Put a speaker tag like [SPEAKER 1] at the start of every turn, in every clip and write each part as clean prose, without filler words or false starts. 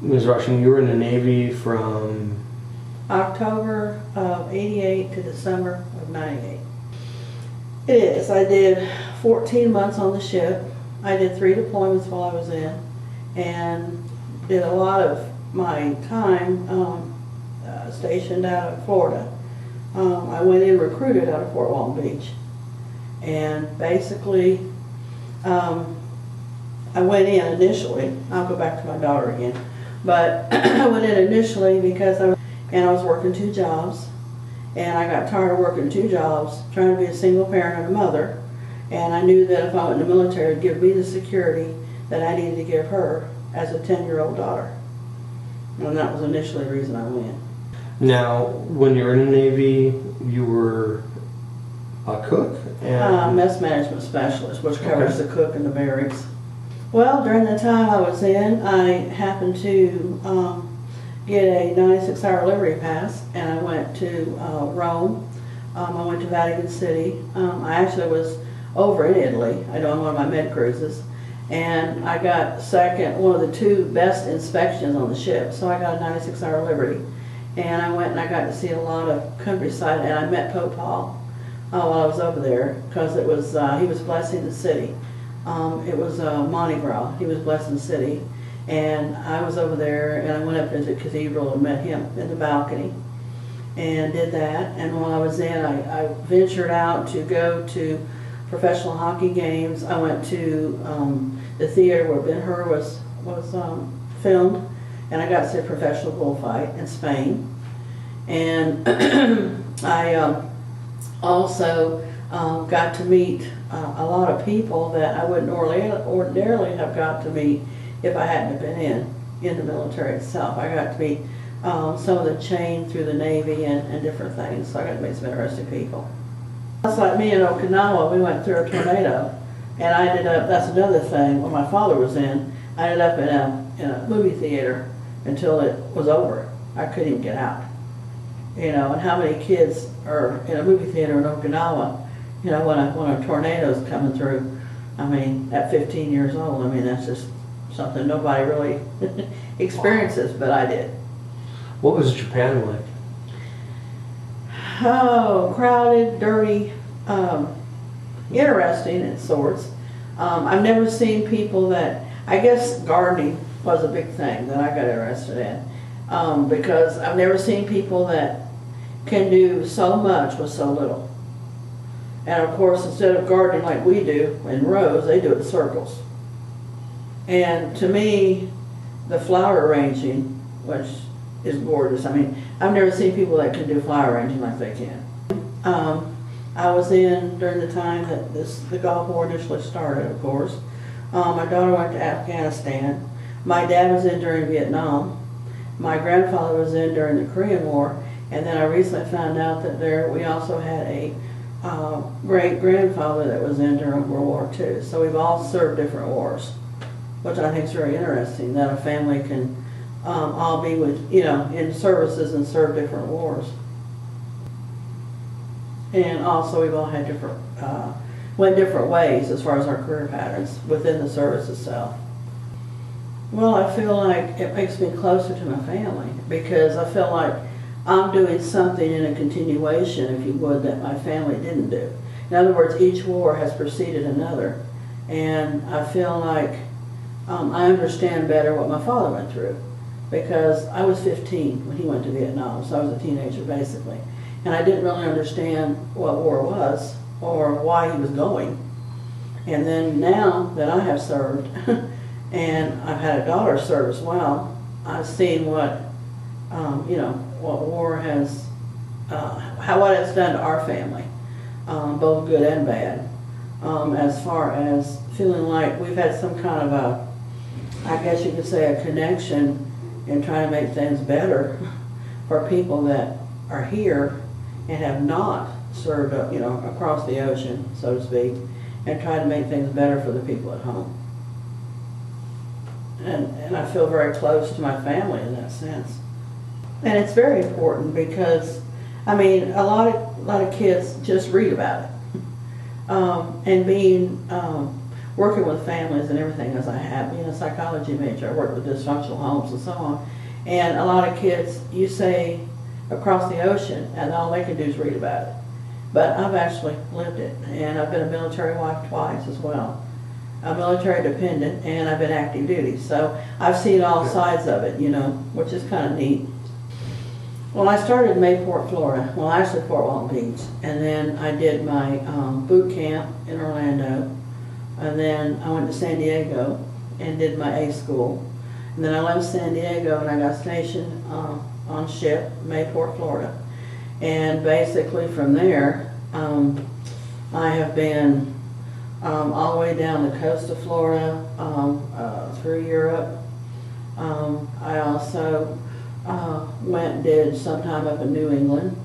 [SPEAKER 1] Ms. Rushing, you were in the Navy from...
[SPEAKER 2] October of '88 to December of '98. It is. I did 14 months on the ship. I did 3 deployments while I was in, and did a lot of my time stationed out of Florida. I went in recruited out of Fort Walton Beach, and basically I went in initially. I'll go back to my daughter again, but I went in initially because I was working 2 jobs, and I got tired of working 2 jobs, trying to be a single parent and a mother, and I knew that if I went in the military, it would give me the security that I needed to give her as a 10-year-old daughter. And that was initially the reason I went.
[SPEAKER 1] Now, when you were in the Navy, you were a cook? And...
[SPEAKER 2] mess management specialist, which covers the cook and the barracks. Well, during the time I was in, I happened to get a 96-hour Liberty Pass, and I went to Rome. I went to Vatican City. I actually was over in Italy. I on one of my med cruises, and I got one of the 2 best inspections on the ship. So I got a 96-hour Liberty, and I went and I got to see a lot of countryside, and I met Pope Paul while I was over there, because it was he was blessing the city. It was Mardi Gras. He was blessing the city. And I was over there, and I went up into the cathedral and met him in the balcony and did that. And while I was in, I ventured out to go to professional hockey games. I went to the theater where Ben-Hur was filmed, and I got to see a professional bullfight in Spain. And I also got to meet a lot of people that I wouldn't ordinarily have got to meet if I hadn't been in the military itself. I got to meet some of the chain through the Navy and different things, so I got to meet some interesting people. That's like me in Okinawa. We went through a tornado, and I ended up, that's another thing, when my father was in, I ended up in a movie theater until it was over. I couldn't even get out. You know, and how many kids are in a movie theater in Okinawa, you know, when a tornado's coming through. I mean, at 15 years old, I mean, that's just something nobody really experiences, but I did.
[SPEAKER 1] What was Japan like?
[SPEAKER 2] Oh, crowded, dirty, interesting in sorts. I've never seen people that, I guess gardening was a big thing that I got interested in, because I've never seen people that can do so much with so little. And of course, instead of gardening like we do in rows, they do it in circles. And to me, the flower arranging, which is gorgeous. I mean, I've never seen people that can do flower arranging like they can. I was in during the time that the Gulf War initially started, of course. My daughter went to Afghanistan. My dad was in during Vietnam. My grandfather was in during the Korean War. And then I recently found out that we also had a great-grandfather that was in during World War II. So we've all served different wars, which I think is very interesting, that a family can all be in services and serve different wars. And also we've all had went different ways as far as our career patterns within the service itself. Well, I feel like it makes me closer to my family, because I feel like I'm doing something in a continuation, if you would, that my family didn't do. In other words, each war has preceded another, and I feel like I understand better what my father went through, because I was 15 when he went to Vietnam, so I was a teenager basically, and I didn't really understand what war was or why he was going. And then now that I have served and I've had a daughter serve as well, I've seen what what war has, what it's done to our family, both good and bad, as far as feeling like we've had some kind of I guess you could say, a connection in trying to make things better for people that are here and have not served across the ocean, so to speak, and try to make things better for the people at home. And I feel very close to my family in that sense. And it's very important because, I mean, a lot of kids just read about it. And being working with families and everything as I have, being a psychology major, I worked with dysfunctional homes and so on. And a lot of kids, you say across the ocean, and all they can do is read about it. But I've actually lived it, and I've been a military wife twice as well. I'm military dependent, and I've been active duty, so I've seen all sides of it, you know, which is kind of neat. Well, I started in Mayport, Florida. Well, actually Fort Walton Beach, and then I did my boot camp in Orlando, and then I went to San Diego and did my A school, and then I left San Diego and I got stationed on ship, Mayport, Florida, and basically from there, I have been all the way down the coast of Florida, through Europe. I also went and did some time up in New England.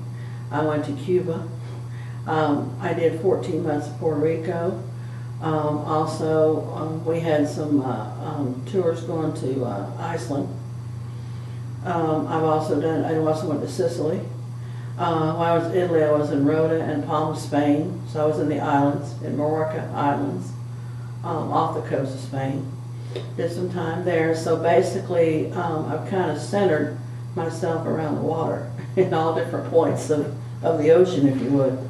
[SPEAKER 2] I went to Cuba. I did 14 months in Puerto Rico. Also, we had some tours going to Iceland. I also went to Sicily. When I was in Italy, I was in Rota and Palma, Spain. So I was in the islands, in Majorca Islands, off the coast of Spain. Did some time there. So basically, I've kind of centered myself around the water in all different points of the ocean, if you would.